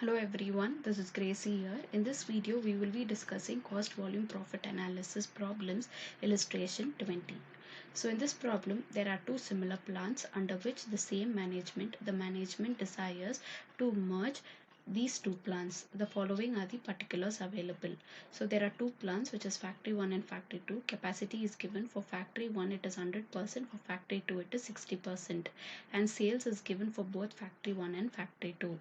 Hello everyone, this is Gracie here. In this video, we will be discussing cost volume profit analysis problems illustration 20. So in this problem, there are two similar plants under which the management desires to merge these two plants. The following are the particulars available. So there are two plants, which is factory 1 and factory 2. Capacity is given. For factory 1 it is 100%, for factory 2 it is 60%, and sales is given for both factory 1 and factory 2.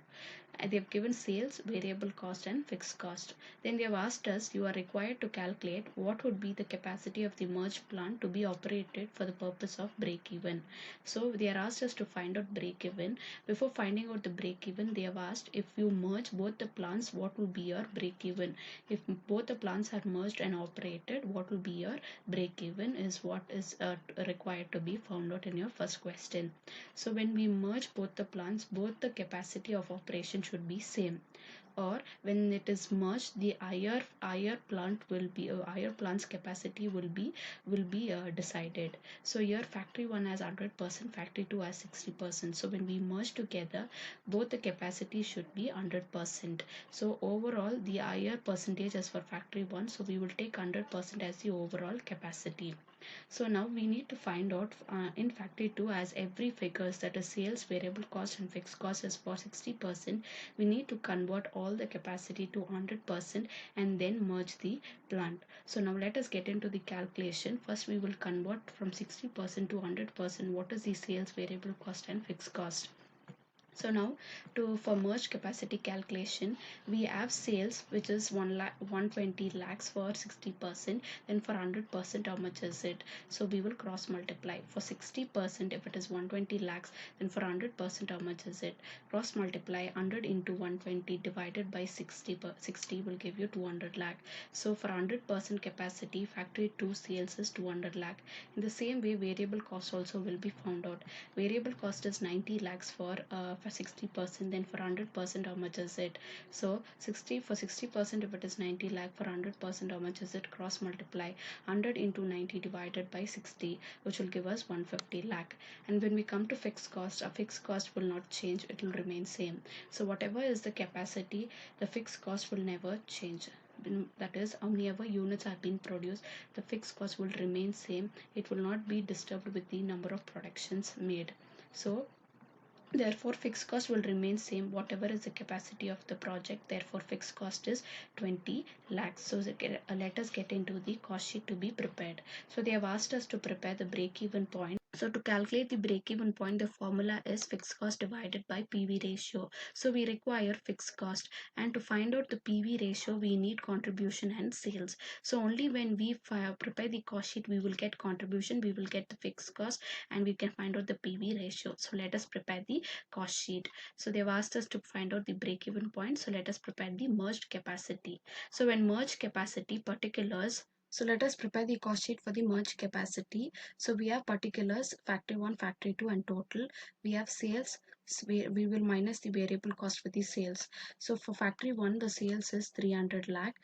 They have given sales, variable cost and fixed cost. Then they have asked us, you are required to calculate what would be the capacity of the merged plant to be operated for the purpose of break even. So they are asked us to find out break even. Before finding out the break even, they have asked, if you merge both the plants, what will be your break even? If both the plants are merged and operated, what will be your break even is what is required to be found out in your first question. So when we merge both the plants, both the capacity of operation should be same, or when it is merged, the higher plant's capacity will be decided. So here factory 1 has 100%, factory 2 has 60%. So when we merge together, both the capacity should be 100%. So overall the higher percentage is for factory 1, so we will take 100% as the overall capacity. So now we need to find out in factory 2, as every figures, that is sales, variable cost and fixed cost, is for 60%. We need to convert all the capacity to 100% and then merge the plant. So now let us get into the calculation. First we will convert from 60% to 100%. What is the sales, variable cost and fixed cost? So now for merged capacity calculation, we have sales, which is 120 lakhs for 60%. Then for 100%, how much is it? So we will cross multiply. For 60%, if it is 120 lakhs, then for 100%, how much is it? Cross multiply. 100 into 120 divided by 60 will give you 200 lakh. So for 100% capacity, factory 2 sales is 200 lakh. In the same way, variable cost also will be found out. Variable cost is 90 lakhs for 60%. Then for 100%, how much is it? So 60% if it is 90 lakh, for 100% how much is it? Cross multiply. 100 into 90 divided by 60, which will give us 150 lakh. And when we come to fixed cost, a fixed cost will not change, it will remain same. So whatever is the capacity, the fixed cost will never change. That is, how many ever units are being produced, the fixed cost will remain same. It will not be disturbed with the number of productions made. So therefore fixed cost will remain same, whatever is the capacity of the project. Therefore fixed cost is 20 lakhs. So let us get into the cost sheet to be prepared. So they have asked us to prepare the break even point. So to calculate the break even point, the formula is fixed cost divided by PV ratio. So we require fixed cost, and to find out the PV ratio, we need contribution and sales. So only when we prepare the cost sheet, we will get contribution, we will get the fixed cost, and we can find out the PV ratio. So let us prepare the cost sheet. So they've asked us to find out the break even point. So let us prepare the merged capacity. So when merged capacity particulars, so let us prepare the cost sheet for the merged capacity. So we have particulars, factory 1, factory 2 and total. We have sales. So we will minus the variable cost for the sales. So for factory 1, the sales is 300 lakh,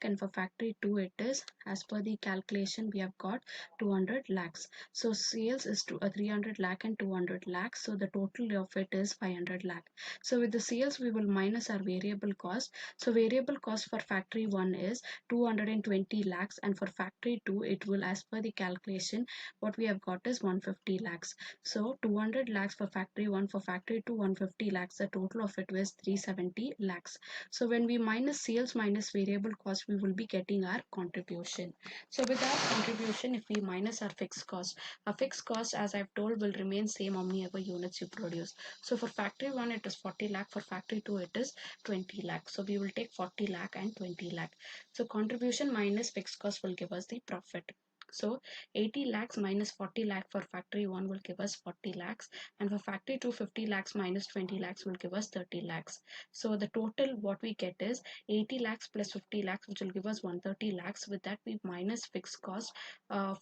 and for factory 2 it is, as per the calculation, we have got 200 lakhs. So sales is 300 lakh and 200 lakhs. So the total of it is 500 lakh. So with the sales, we will minus our variable cost. So variable cost for factory 1 is 220 lakhs, and for factory 2 it will, as per the calculation, what we have got is 150 lakhs. So 200 lakhs for factory 1, for factory 2 150 lakhs, the total of it was 370 lakhs. So when we minus sales minus variable cost, we will be getting our contribution. So with our contribution, if we minus our fixed cost, as I've told, will remain same how many ever units you produce. So for factory 1 it is 40 lakh, for factory 2 it is 20 lakh. So we will take 40 lakh and 20 lakh. So contribution minus fixed cost will give us the profit. So 80 lakhs minus 40 lakh for factory 1 will give us 40 lakhs, and for factory 2 50 lakhs minus 20 lakhs will give us 30 lakhs. So the total what we get is 80 lakhs plus 50 lakhs, which will give us 130 lakhs. With that we minus fixed cost,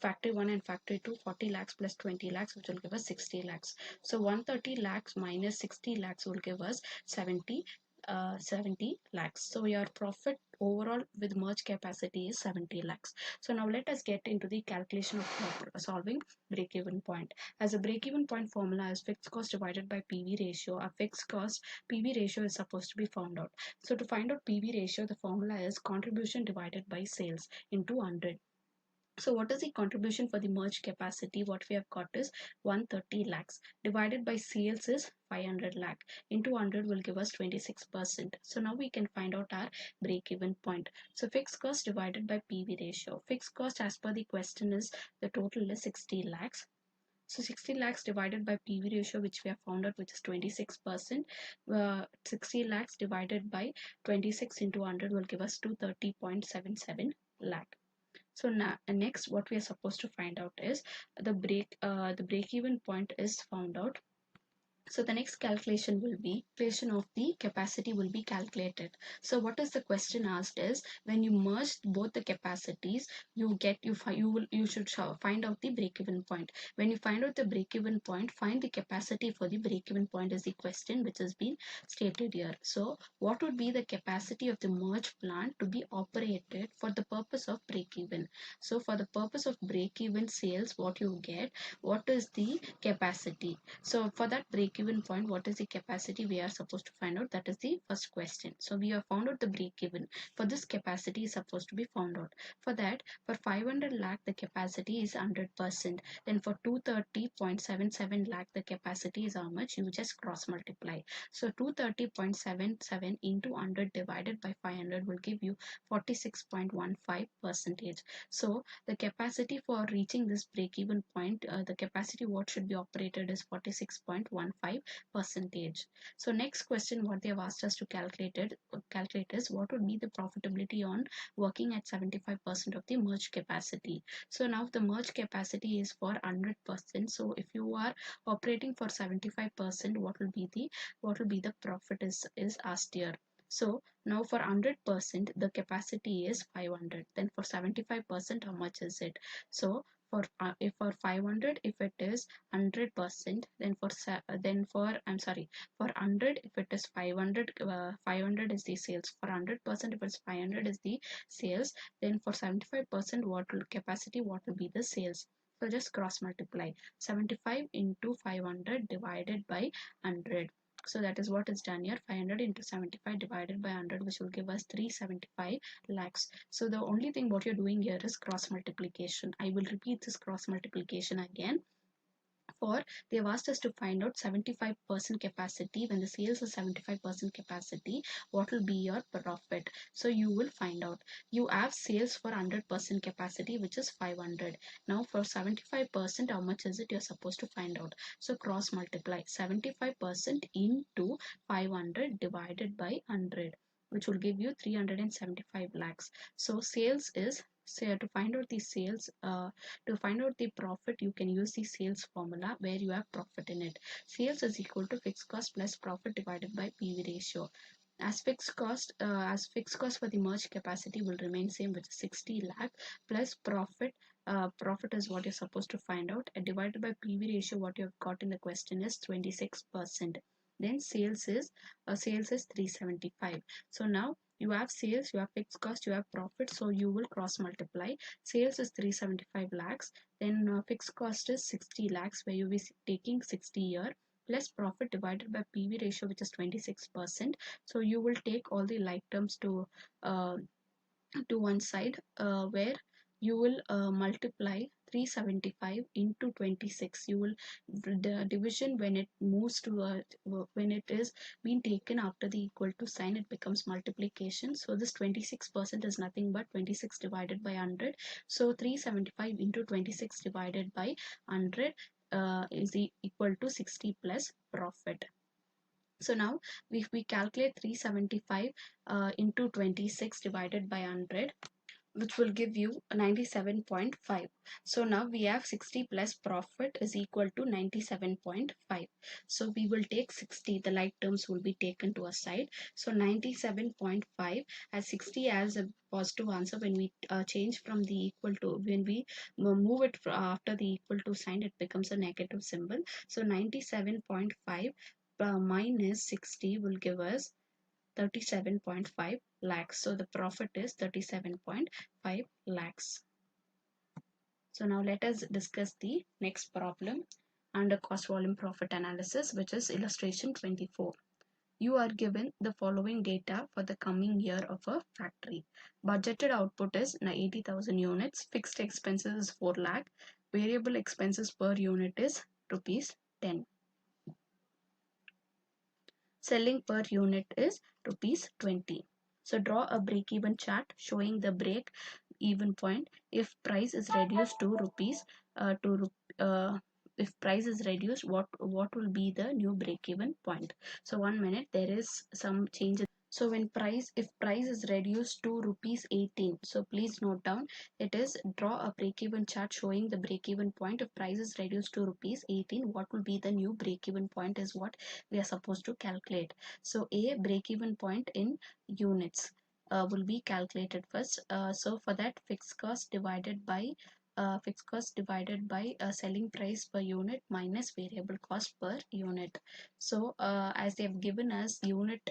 factory 1 and factory 2, 40 lakhs plus 20 lakhs, which will give us 60 lakhs. So 130 lakhs minus 60 lakhs will give us 70 70 lakhs. So your profit overall with merge capacity is 70 lakhs. So now let us get into the calculation of solving break-even point. As a break-even point formula is fixed cost divided by PV ratio. A fixed cost PV ratio is supposed to be found out. So to find out PV ratio, the formula is contribution divided by sales into 100. So what is the contribution for the merged capacity? What we have got is 130 lakhs divided by sales is 500 lakh into 100 will give us 26%. So now we can find out our break even point. So fixed cost divided by PV ratio. Fixed cost as per the question is the total is 60 lakhs. So 60 lakhs divided by PV ratio, which we have found out, which is 26%. 60 lakhs divided by 26 into 100 will give us 230.77 lakh. So now next what we are supposed to find out is the break even point is found out. So the next calculation will be calculation of the capacity will be calculated. So what is the question asked is when you merge both the capacities, you should find out the break-even point. When you find out the break-even point, find the capacity for the break-even point is the question which has been stated here. So what would be the capacity of the merge plant to be operated for the purpose of break-even? So for the purpose of break-even sales, what you get, what is the capacity? So for that break-even point, what is the capacity we are supposed to find out? That is the first question. So we have found out the break-even. For this capacity is supposed to be found out. For that, for 500 lakh, the capacity is 100%. Then for 230.77 lakh, the capacity is how much? You just cross multiply. So 230.77 into 100 divided by 500 will give you 46.15%. So the capacity for reaching this break-even point, the capacity what should be operated is 46.15%. So next question what they have asked us to calculate is what would be the profitability on working at 75% of the merge capacity. So now the merge capacity is for 100%. So if you are operating for 75%, what will be the profit is asked here. So now for 100%, the capacity is 500. Then for 75%, how much is it? So if for 500, if it is 100%, then for 100, if it is 500, 500 is the sales. For 100%, if it's 500 is the sales. Then for 75%, what will be the sales? So just cross multiply 75 into 500 divided by 100. So that is what is done here. 500 into 75 divided by 100, which will give us 375 lakhs. So the only thing what you're doing here is cross multiplication. I will repeat this cross multiplication again. For they have asked us to find out 75% capacity. When the sales is 75% capacity, what will be your profit? So you will find out. You have sales for 100% capacity, which is 500. Now for 75%, how much is it? You're supposed to find out. So cross multiply 75% into 500 divided by 100, which will give you 375 lakhs. So sales is, so to find out the sales, to find out the profit, you can use the sales formula where you have profit in it. Sales is equal to fixed cost plus profit divided by PV ratio. As fixed cost for the merged capacity will remain same, which is 60 lakh plus profit. Profit is what you're supposed to find out, and divided by PV ratio, what you've got in the question is 26%. Then sales is 375. So now you have sales, you have fixed cost, you have profit, so you will cross multiply. Sales is 375 lakhs, then fixed cost is 60 lakhs, where you will be taking 60 here, plus profit divided by PV ratio, which is 26%. So you will take all the like terms uh, to one side, where you will multiply 375 into 26. You will, the division when it moves to when it is being taken after the equal to sign, it becomes multiplication. So this 26% is nothing but 26 divided by 100. So 375 into 26 divided by 100 is equal to 60 plus profit. So now if we calculate 375 into 26 divided by 100, which will give you 97.5. So now we have 60 plus profit is equal to 97.5. So we will take 60, the like terms will be taken to a side. So 97.5 as 60 as a positive answer. When we change from the equal to, when we move it after the equal to sign, it becomes a negative symbol. So 97.5 minus 60 will give us 37.5 lakhs. So the profit is 37.5 lakhs. So now let us discuss the next problem under cost volume profit analysis, which is illustration 24. You are given the following data for the coming year of a factory. Budgeted output is 80,000 units, fixed expenses is 4 lakh, variable expenses per unit is rupees 10. Selling per unit is rupees 20. So draw a break-even chart showing the break-even point if price is reduced to rupees if price is reduced, what will be the new break-even point? So 1 minute, there is some changes. So when if price is reduced to rupees 18, so please note down, it is draw a break-even chart showing the break-even point. If price is reduced to rupees 18, what will be the new break-even point is what we are supposed to calculate. So a break-even point in units will be calculated first. So for that, fixed cost divided by selling price per unit minus variable cost per unit. So as they have given us unit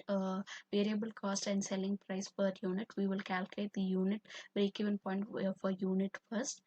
variable cost and selling price per unit, we will calculate the unit break-even point for unit first.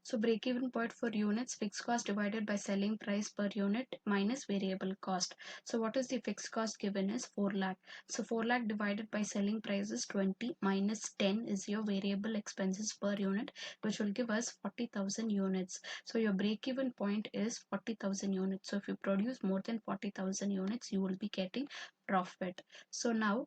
So break-even point for units, fixed cost divided by selling price per unit minus variable cost. So what is the fixed cost given is 4 lakh. So 4 lakh divided by selling price is 20 minus 10 is your variable expenses per unit, which will give us 40,000 units. So your break-even point is 40,000 units. So if you produce more than 40,000 units, you will be getting profit. So now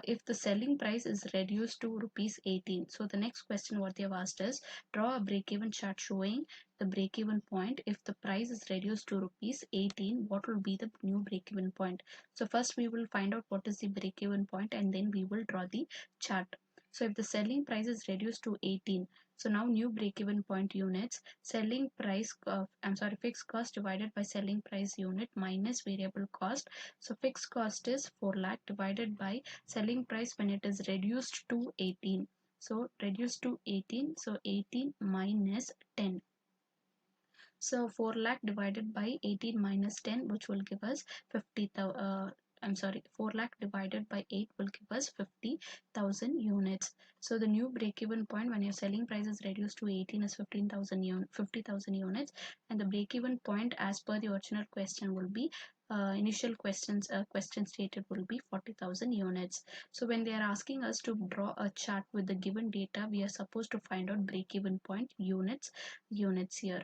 if the selling price is reduced to rupees 18, so the next question what they have asked is draw a break-even chart showing the break-even point if the price is reduced to rupees 18, what will be the new break-even point? So first we will find out what is the break-even point and then we will draw the chart. So if the selling price is reduced to 18, so now new break-even point units, selling price fixed cost divided by selling price unit minus variable cost. So fixed cost is 4 lakh divided by selling price when it is reduced to 18. So reduced to 18, so 18 minus 10. So 4 lakh divided by 18 minus 10, which will give us 50,000. 4 lakh divided by 8 will give us 50,000 units. So the new break-even point when your selling price is reduced to 18 is 50,000 units, and the break-even point as per the original question will be initial question stated will be 40,000 units. So when they are asking us to draw a chart with the given data, we are supposed to find out break-even point units here.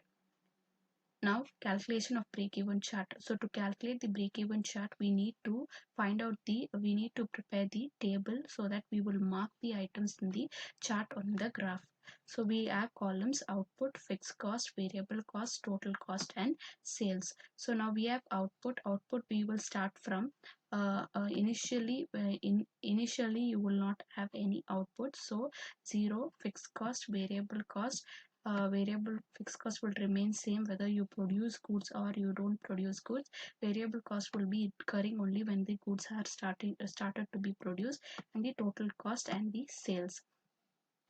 Now calculation of break-even chart. So to calculate the break-even chart, we need to prepare the table so that we will mark the items in the chart on the graph. So we have columns output, fixed cost, variable cost, total cost and sales. So now we have output. We will start from initially you will not have any output, so 0 fixed cost, variable cost. Variable fixed cost will remain same whether you produce goods or you don't produce goods. Variable cost will be occurring only when the goods are started to be produced, and the total cost and the sales.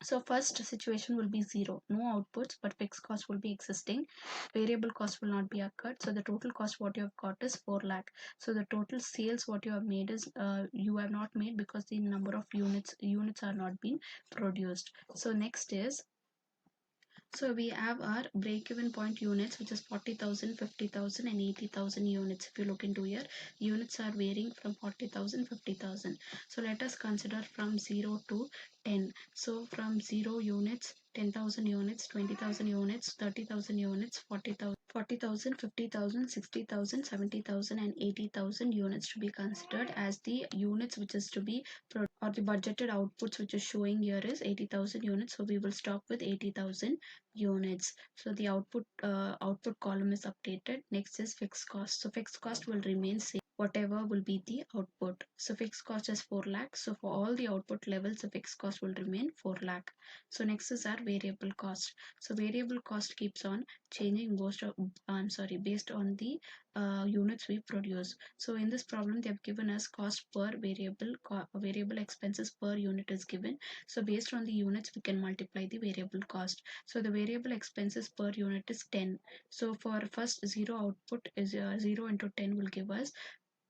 So first situation will be 0, no outputs, but fixed cost will be existing. Variable cost will not be occurred. So the total cost what you have got is 4 lakh. So the total sales what you have made is you have not made because the number of units are not being produced. So next is, so we have our break-even point units, which is 40,000, 50,000 and 80,000 units. If you look into here, units are varying from 40,000, 50,000. So let us consider from 0 to 10. So from 0 units, 10,000 units, 20,000 units, 30,000 units, 40,000, 50,000, 60,000, 70,000 and 80,000 units to be considered as the units which is to be or the budgeted outputs which is showing here is 80,000 units. So we will stop with 80,000 units. So the output column is updated. Next is fixed cost. So fixed cost will remain same whatever will be the output. So fixed cost is 4 lakh. So for all the output levels, the fixed cost will remain 4 lakh. So next is our variable cost. So variable cost keeps on changing based on the units we produce. So in this problem they have given us cost per variable expenses per unit is given. So based on the units we can multiply the variable cost. So the variable expenses per unit is 10. So for first 0 output is 0 into 10 will give us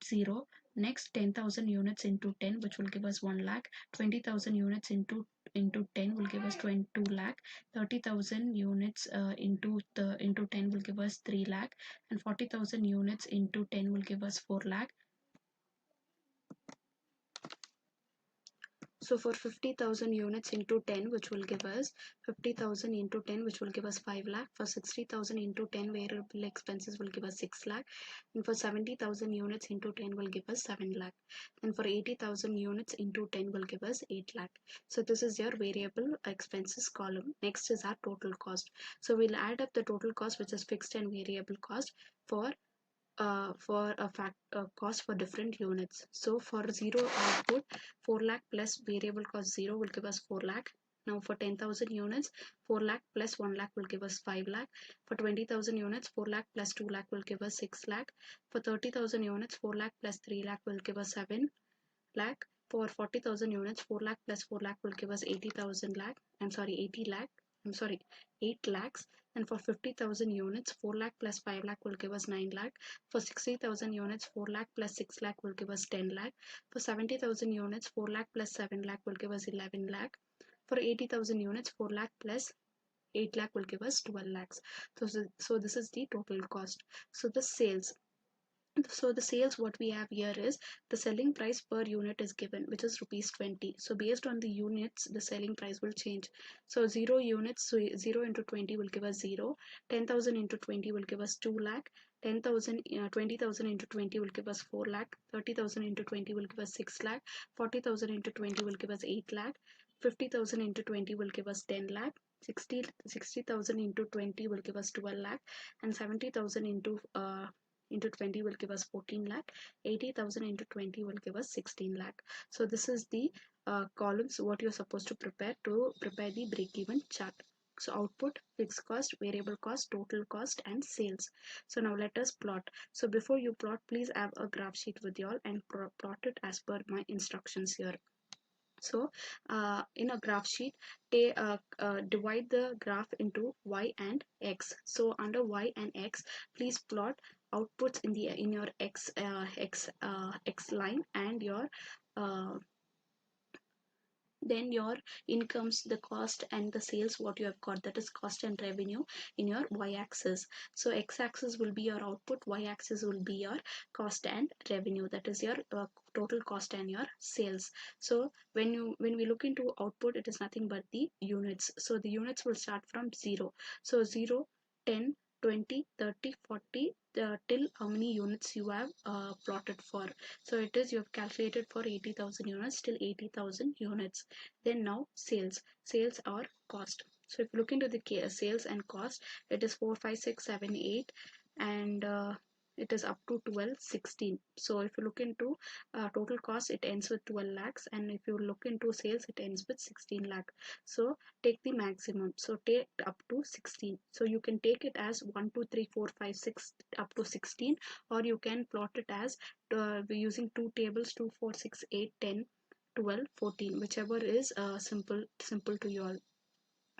0. Next 10,000 units into 10 which will give us 1 lakh. 20,000 units into 10 will give us 22 lakh. 30,000 units into 10 will give us 3 lakh, and 40,000 units into 10 will give us 4 lakh. So for 50,000 units into 10 which will give us 50,000 into 10 which will give us 5 lakh. For 60,000 into 10 variable expenses will give us 6 lakh, and for 70,000 units into 10 will give us 7 lakh, and for 80,000 units into 10 will give us 8 lakh. So this is your variable expenses column. Next is our total cost. So we'll add up the total cost which is fixed and variable cost for a cost for different units. So for 0 output, 4 lakh plus variable cost 0 will give us 4 lakh. Now for 10,000 units, 4 lakh plus 1 lakh will give us 5 lakh. For 20,000 units, 4 lakh plus 2 lakh will give us 6 lakh. For 30,000 units, 4 lakh plus 3 lakh will give us 7 lakh. For 40,000 units, 4 lakh plus 4 lakh will give us 80 lakh. 8 lakhs. And for 50,000 units, 4 lakh plus 5 lakh will give us 9 lakh. For 60,000 units, 4 lakh plus 6 lakh will give us 10 lakh. For 70,000 units, 4 lakh plus 7 lakh will give us 11 lakh. For 80,000 units, 4 lakh plus 8 lakh will give us 12 lakhs. So this is the total cost. So the sales. So the sales what we have here is the selling price per unit is given, which is rupees 20. So based on the units the selling price will change. So 0 units, so 0 into 20 will give us 0. 10,000 into 20 will give us 2 lakh. 20,000 into 20 will give us 4 lakh. 30,000 into 20 will give us 6 lakh. 40,000 into 20 will give us 8 lakh. 50,000 into 20 will give us 10 lakh. 60,000 into 20 will give us 12 lakh, and 70,000 into 20 will give us 14 lakh. 80,000 into 20 will give us 16 lakh. So this is the columns what you're supposed to prepare the break-even chart. So output, fixed cost, variable cost, total cost, and sales. So now let us plot. So before you plot, please have a graph sheet with you all and plot it as per my instructions here. So in a graph sheet, divide the graph into y and x. So under y and x, please plot outputs in your x line, and your then your incomes, the cost and the sales what you have got, that is cost and revenue, in your y-axis. So x-axis will be your output, y-axis will be your cost and revenue, that is your total cost and your sales. So when we look into output, it is nothing but the units. So the units will start from 0. So 0, 10, 20, 30, 40, till how many units you have plotted for. So it is you have calculated for 80,000 units till 80,000 units. Then now sales or cost. So if you look into the sales and cost, it is 4, 5, 6, 7, 8, and it is up to 12, 16. So if you look into total cost, it ends with 12 lakhs, and if you look into sales, it ends with 16 lakh. So take the maximum. So take up to 16. So you can take it as 1, 2, 3, 4, 5, 6 up to 16, or you can plot it as using two tables, 2, 4, 6, 8, 10, 12, 14, whichever is simple to you all.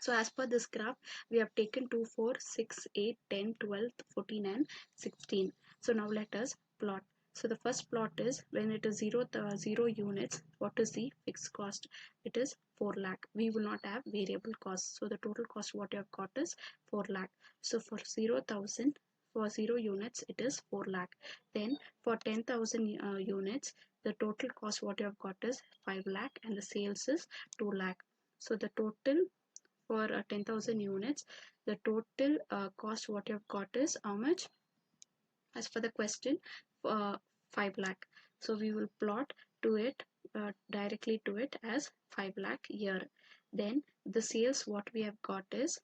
So as per this graph, we have taken 2, 4, 6, 8, 10, 12, 14, and 16. So now let us plot. So the first plot is when it is 0 units, what is the fixed cost? It is 4 lakh. We will not have variable cost. So the total cost what you have got is 4 lakh. So for 0,000, for 0 units, it is 4 lakh. Then for 10,000 units, the total cost what you have got is 5 lakh, and the sales is 2 lakh. So the total for 10,000 units, the total cost what you have got is how much? As for the question, 5 lakh. So we will plot to it directly to it as 5 lakh here. Then the sales what we have got is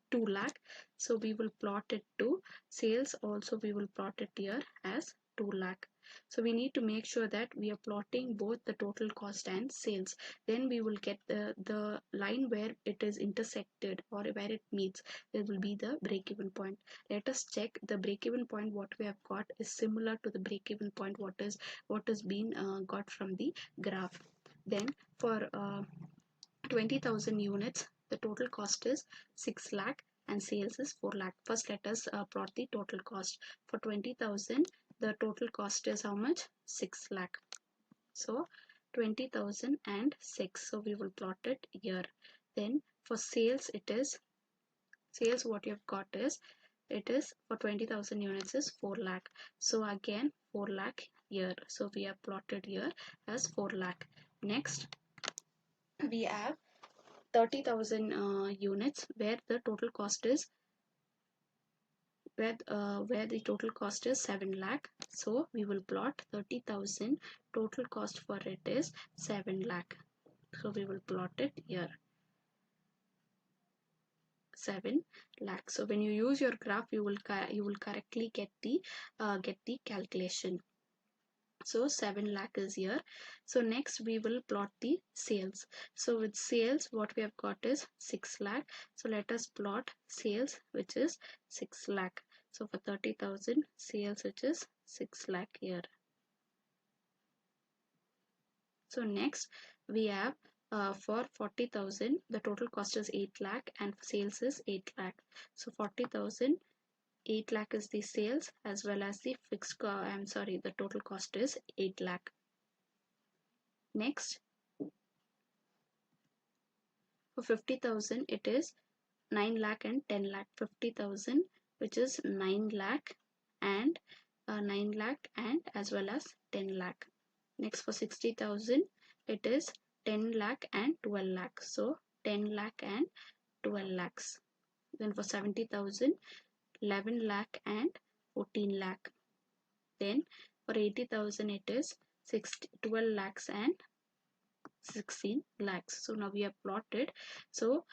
2 lakh. So we will plot it to sales also, we will plot it here as 2 lakh. So we need to make sure that we are plotting both the total cost and sales. Then we will get the line where it is intersected or where it meets. It will be the break-even point. Let us check the break-even point. What we have got is similar to the break-even point what is being got from the graph. Then for 20,000 units, the total cost is 6 lakh and sales is 4 lakh. First, let us plot the total cost. For 20,000, the total cost is how much? 6 lakh. So 20,000 and 6. So we will plot it here. Then for sales, it is sales what you have got is it is for 20,000 units is 4 lakh. So again 4 lakh here. So we have plotted here as 4 lakh. Next, we have 30,000 units where the total cost is where the total cost is 7 lakh. So we will plot 30,000, total cost for it is 7 lakh. So we will plot it here 7 lakh. So when you use your graph, you will correctly get the calculation. So 7 lakh is here. So next we will plot the sales. So with sales, what we have got is 6 lakh. So let us plot sales, which is 6 lakh. So for 30,000 sales, which is 6 lakh here. So next we have for 40,000, the total cost is 8 lakh and sales is 8 lakh. So 40,000, 8 lakh is the sales as well as the fixed the total cost is 8 lakh. Next, for 50,000, it is 9 lakh and 10 lakh. 50,000, which is 9 lakh and 9 lakh and as well as 10 lakh. Next, for 60,000, it is 10 lakh and 12 lakh. So 10 lakh and 12 lakhs. Then for 70,000, 11 lakh and 14 lakh. Then for 80,000, it is 12 lakhs and 16 lakhs. So now we have plotted. So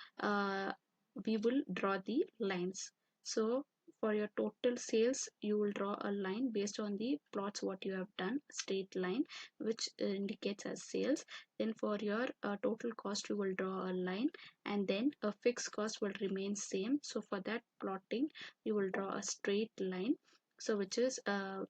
we will draw the lines. So for your total sales, you will draw a line based on the plots what you have done, straight line which indicates as sales. Then for your total cost, you will draw a line, and then a fixed cost will remain same. So for that plotting, you will draw a straight line. So which is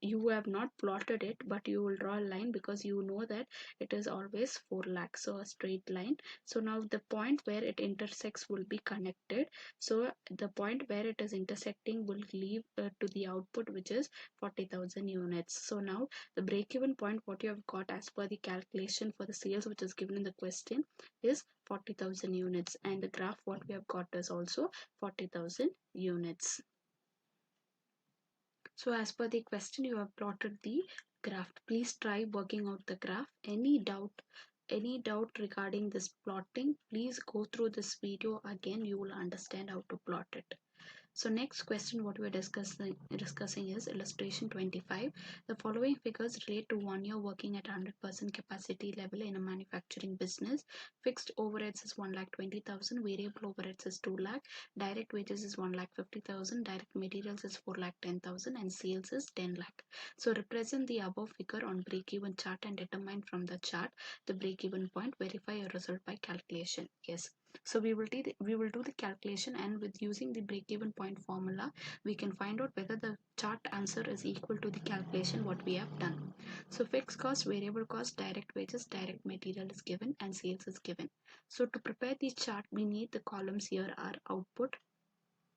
you have not plotted it, but you will draw a line because you know that it is always 4 lakh. So a straight line. So now the point where it intersects will be connected. So the point where it is intersecting will lead to the output, which is 40,000 units. So now the break-even point what you have got as per the calculation for the sales which is given in the question is 40,000 units, and the graph what we have got is also 40,000 units. So as per the question, you have plotted the graph. Please try working out the graph. Any doubt regarding this plotting, please go through this video again. You will understand how to plot it. So next question what we are discussing is illustration 25. The following figures relate to 1 year working at 100% capacity level in a manufacturing business. Fixed overheads is 1,20,000, variable overheads is 2 lakh, direct wages is 1,50,000, direct materials is 4,10,000, and sales is 10 lakh. So represent the above figure on break-even chart and determine from the chart the break-even point. Verify your result by calculation. Yes. So we will do the calculation, and with using the break-even point formula, we can find out whether the chart answer is equal to the calculation what we have done. So fixed cost, variable cost, direct wages, direct material is given, and sales is given. So to prepare the chart, we need the columns here are output,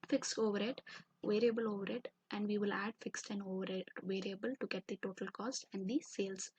fixed overhead, variable overhead, and we will add fixed and overhead variable to get the total cost, and the sales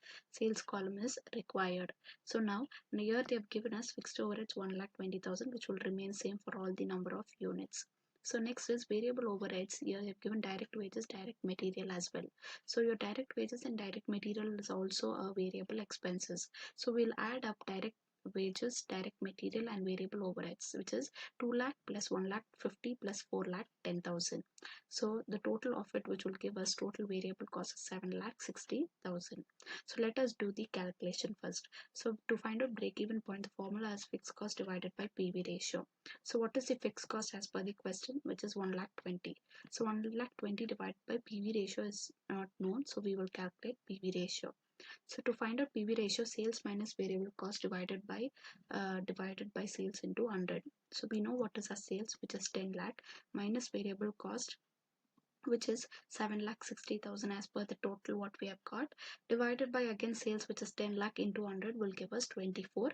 column is required. So now here they have given us fixed overheads 1,20,000, which will remain same for all the number of units. So next is variable overheads. Here they have given direct wages, direct material as well. So your direct wages and direct material is also a variable expenses. So we'll add up direct wages, direct material and variable overheads, which is 2 lakh plus 1 lakh 50 plus 4 lakh 10,000. So the total of it, which will give us total variable cost is 7 lakh 60,000. So let us do the calculation first. So to find out break even point, the formula is fixed cost divided by PV ratio. So what is the fixed cost as per the question, which is 1 lakh 20. So 1 lakh 20 divided by PV ratio is not known, so we will calculate PV ratio. So to find out PV ratio, sales minus variable cost divided by sales into 100. So we know what is our sales, which is 10 lakh, minus variable cost, which is 7 lakh 60,000 as per the total what we have got, divided by again sales, which is 10 lakh into 100 will give us 24%.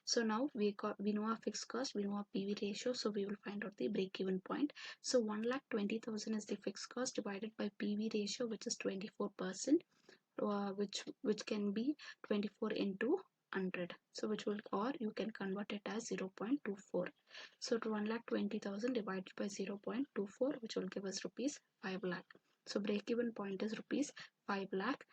So now we know our fixed cost, we know our PV ratio, so we will find out the break even point. So 1 lakh 20,000 is the fixed cost divided by PV ratio, which is 24%, which can be 24 into 100, so which will, or you can convert it as 0.24. So to 1,20,000 divided by 0.24, which will give us rupees 5 lakh. So break even point is rupees 5 lakh.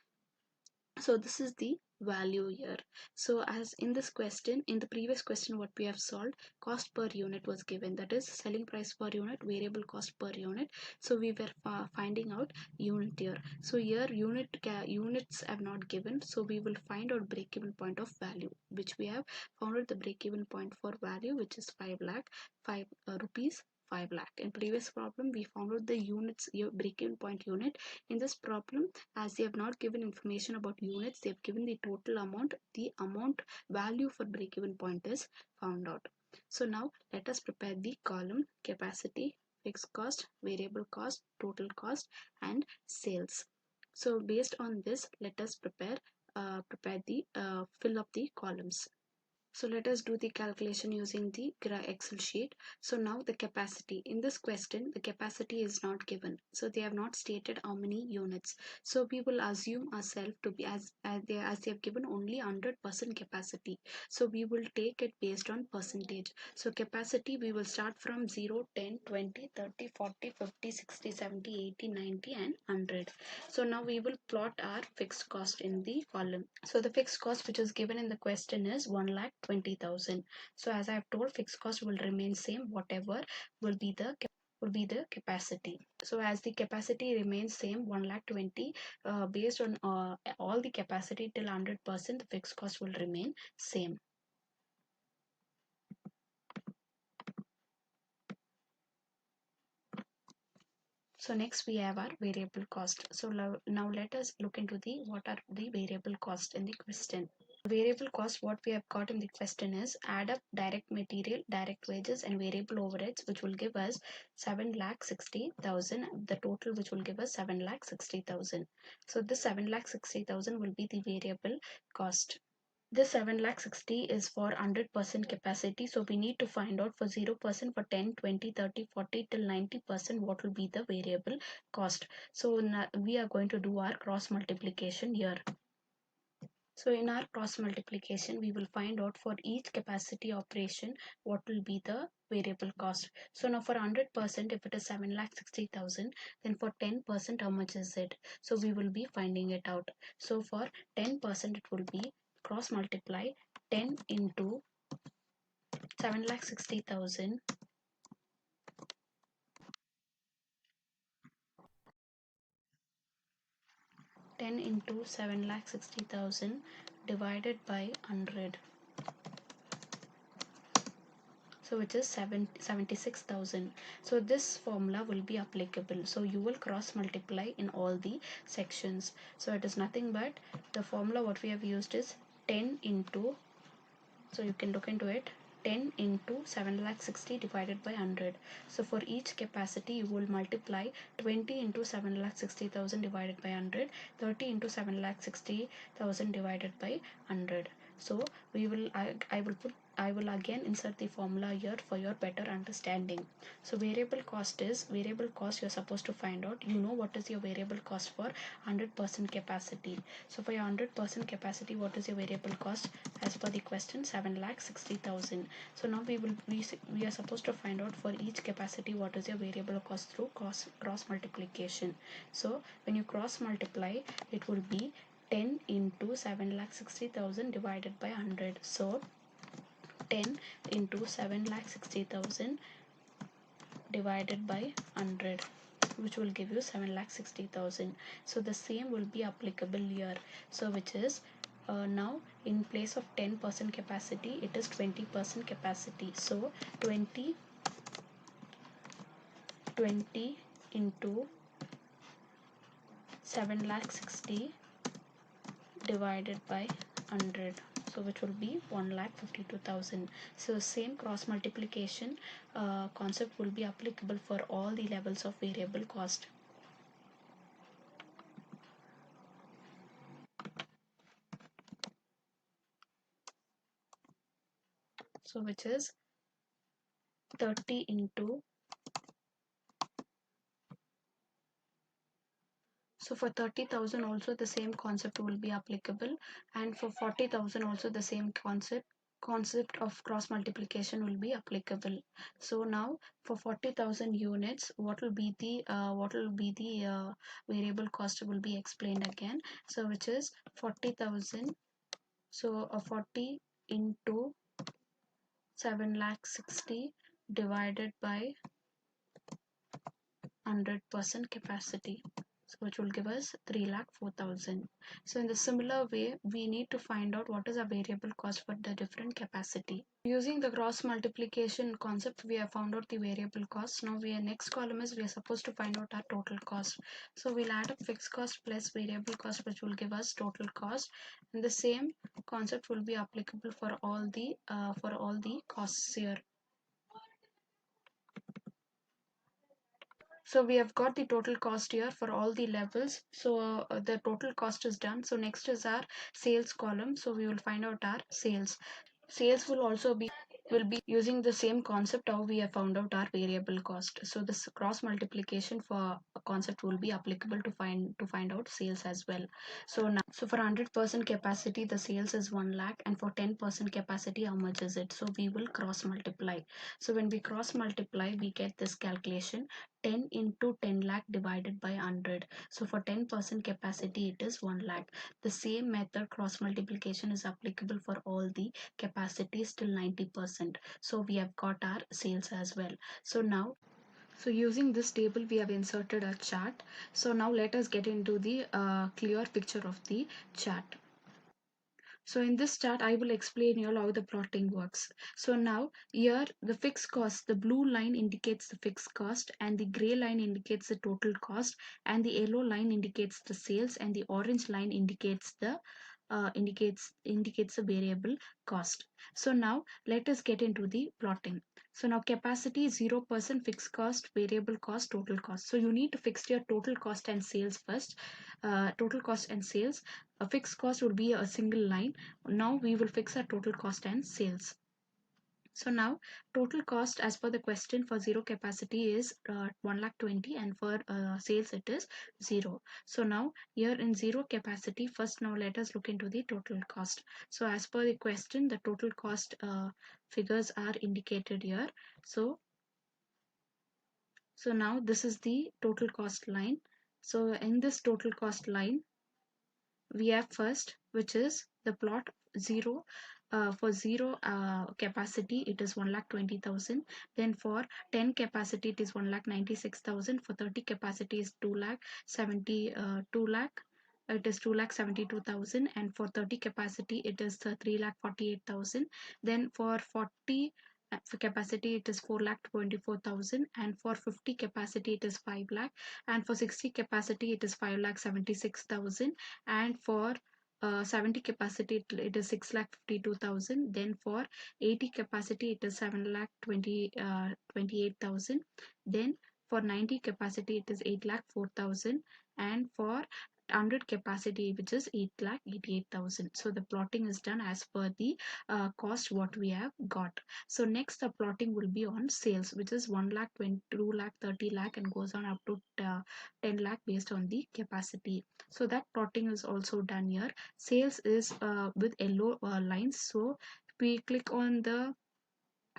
So this is the value here. So as in this question, in the previous question what we have solved, cost per unit was given, that is selling price per unit, variable cost per unit. So we were finding out unit here. So here units have not given, so we will find out break even point of value, which we have found out the break even point for value, which is 5 lakh, 5 rupees 5 lakh. In previous problem we found out the units break even point unit. In this problem, as they have not given information about units, they have given the total amount. The amount value for break even point is found out. So now let us prepare the column capacity, fixed cost, variable cost, total cost and sales. So based on this, let us prepare the fill up the columns. So let us do the calculation using the Excel sheet. So now the capacity. In this question, the capacity is not given. So they have not stated how many units. So we will assume ourselves to be as they have given only 100% capacity. So we will take it based on percentage. So capacity, we will start from 0, 10, 20, 30, 40, 50, 60, 70, 80, 90 and 100. So now we will plot our fixed cost in the column. So the fixed cost which is given in the question is 1,20,000. So as I have told, fixed cost will remain same, whatever will be the capacity. So as the capacity remains same 1,20,000, based on all the capacity till 100%, the fixed cost will remain same. So next we have our variable cost. So now let us look into the what are the variable cost in the question. Variable cost, what we have got in the question is add up direct material, direct wages and variable overheads, which will give us 7,60,000. The total which will give us 7,60,000. So this 7,60,000 will be the variable cost. This 7,60,000 is for 100% capacity. So we need to find out for 0%, for 10, 20, 30, 40 till 90% what will be the variable cost. So now we are going to do our cross multiplication here. So in our cross multiplication, we will find out for each capacity operation what will be the variable cost. So now for 100%, if it is 7,60,000, then for 10% how much is it? So we will be finding it out. So for 10% it will be cross multiply 10 into 7,60,000 10 into 7,60,000 divided by 100. So which is 76,000. So this formula will be applicable. So you will cross multiply in all the sections. So it is nothing but the formula what we have used is 10 into, so you can look into it, 10 into 7,60,000 divided by 100. So for each capacity you will multiply 20 into 7,60,000 divided by 100, 30 into 7,60,000 divided by 100. So we will I will again insert the formula here for your better understanding. So variable cost is variable cost you're supposed to find out. You know what is your variable cost for 100% capacity. So for your 100% capacity, what is your variable cost as per the question? 7,60,000. So now we are supposed to find out for each capacity what is your variable cost through cross multiplication. So when you cross multiply, it will be 10 into 7,60,000 divided by 100. So 10 into 7,60,000 divided by 100, which will give you 7,60,000. So the same will be applicable here. So which is now in place of 10% capacity, it is 20% capacity. So 20 into 7,60,000 divided by 100, so which will be 1,52,000. So same cross multiplication concept will be applicable for all the levels of variable cost. So which is 30 into, so for 30,000 also the same concept will be applicable, and for 40,000 also the same concept of cross multiplication will be applicable. So now for 40,000 units, what will be the variable cost will be explained again. So which is 40,000, so 40 into 7,60,000 divided by 100% capacity, so which will give us 3,04,000. So in the similar way, we need to find out what is a variable cost for the different capacity. Using the cross multiplication concept, we have found out the variable cost. Now next column is we are supposed to find out our total cost. So we'll add up fixed cost plus variable cost, which will give us total cost, and the same concept will be applicable for all the costs here. So we have got the total cost here for all the levels. So the total cost is done. So next is our sales column. So we will find out our sales. Sales will also be using the same concept how we have found out our variable cost. So this cross multiplication for a concept will be applicable to find out sales as well. So now, so for 100% capacity the sales is 1 lakh, and for 10% capacity how much is it? So we will cross multiply. So when we cross multiply, we get this calculation: 10 into 10 lakh divided by 100. So for 10% capacity it is 1 lakh. The same method cross multiplication is applicable for all the capacities till 90%. So we have got our sales as well. So now, so using this table we have inserted a chart. So now let us get into the clear picture of the chart. So in this chart, I will explain you all how the plotting works. So now here the fixed cost, the blue line indicates the fixed cost, and the gray line indicates the total cost, and the yellow line indicates the sales, and the orange line indicates the indicates the variable cost. So now let us get into the plotting. So now capacity 0%, fixed cost, variable cost, total cost. So you need to fix your total cost and sales first. Total cost and sales. A fixed cost will be a single line. Now we will fix our total cost and sales. So now total cost as per the question for zero capacity is 1,20,000, and for sales it is 0. So now here in zero capacity, first now let us look into the total cost. So as per the question, the total cost figures are indicated here. So now this is the total cost line. So in this total cost line, we have first, which is the plot 0. For 0 capacity it is 1,20,000. Then for 10 capacity it is 1,96,000. For 30 capacity is 2 lakh, it is 2,72,000, and for 30 capacity it is 3,48,000. Then for 40 for capacity it is 4,24,000, and for 50 capacity it is 5 lakh, and for 60 capacity it is 5,76,000, and for 70 capacity it is 6,52,000. Then for 80 capacity it is 7,28,000. Then for 90 capacity it is 8,04,000, and for 100 capacity, which is 8,88,000. So the plotting is done as per the cost what we have got. So next the plotting will be on sales, which is 1 lakh, 2 lakh, 30 lakh, and goes on up to 10 lakh based on the capacity. So that plotting is also done here. Sales is with yellow lines. So we click on the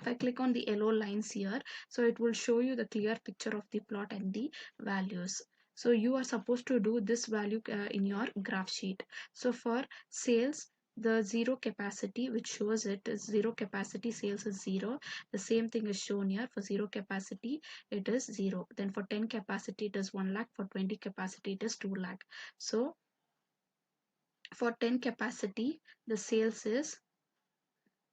if I click on the yellow lines here, so it will show you the clear picture of the plot and the values. So you are supposed to do this value in your graph sheet. So for sales, the zero capacity which shows it is zero capacity, sales is 0. The same thing is shown here. For zero capacity it is 0. Then for 10 capacity it is 1 lakh. For 20 capacity it is 2 lakh. So for 10 capacity the sales is,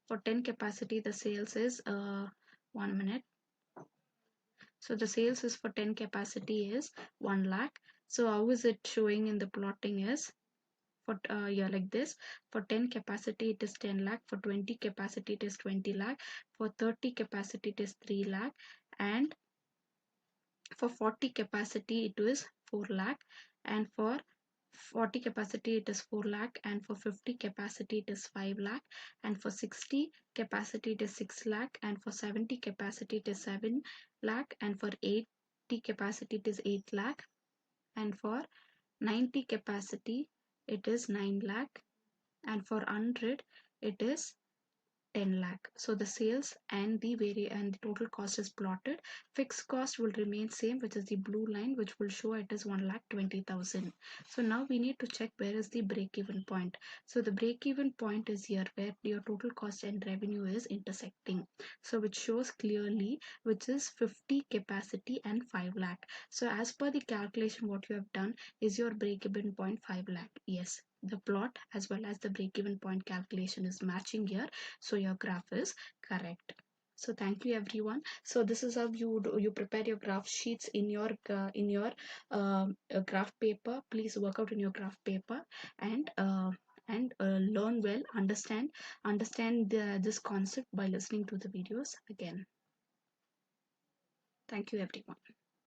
for 10 capacity the sales is 1 minute. So the sales is for 10 capacity is 1 lakh. So how is it showing in the plotting is, for yeah, like this. For 10 capacity it is 10 lakh. For 20 capacity it is 20 lakh. For 30 capacity it is 3 lakh. And for 40 capacity it is 4 lakh. And for 40 capacity it is 4 lakh. And for 50 capacity it is 5 lakh. And for 60 capacity it is 6 lakh. And for 70 capacity it is 7 lakh. And for 80 capacity it is 8 lakh. And for 90 capacity it is 9 lakh. And for 100 it is 10 lakh. So the sales and the total cost is plotted. Fixed cost will remain same, which is the blue line, which will show it is 1,20,000. So now we need to check where is the break even point. So the break even point is here, where your total cost and revenue is intersecting. So which shows clearly, which is 50 capacity and 5 lakh. So as per the calculation what you have done is your break even point 5 lakh. Yes, the plot as well as the break even point calculation is matching here. So your graph is correct. So thank you everyone. So this is how you prepare your graph sheets in your graph paper. Please work out in your graph paper and learn well, understand this concept by listening to the videos again. Thank you everyone.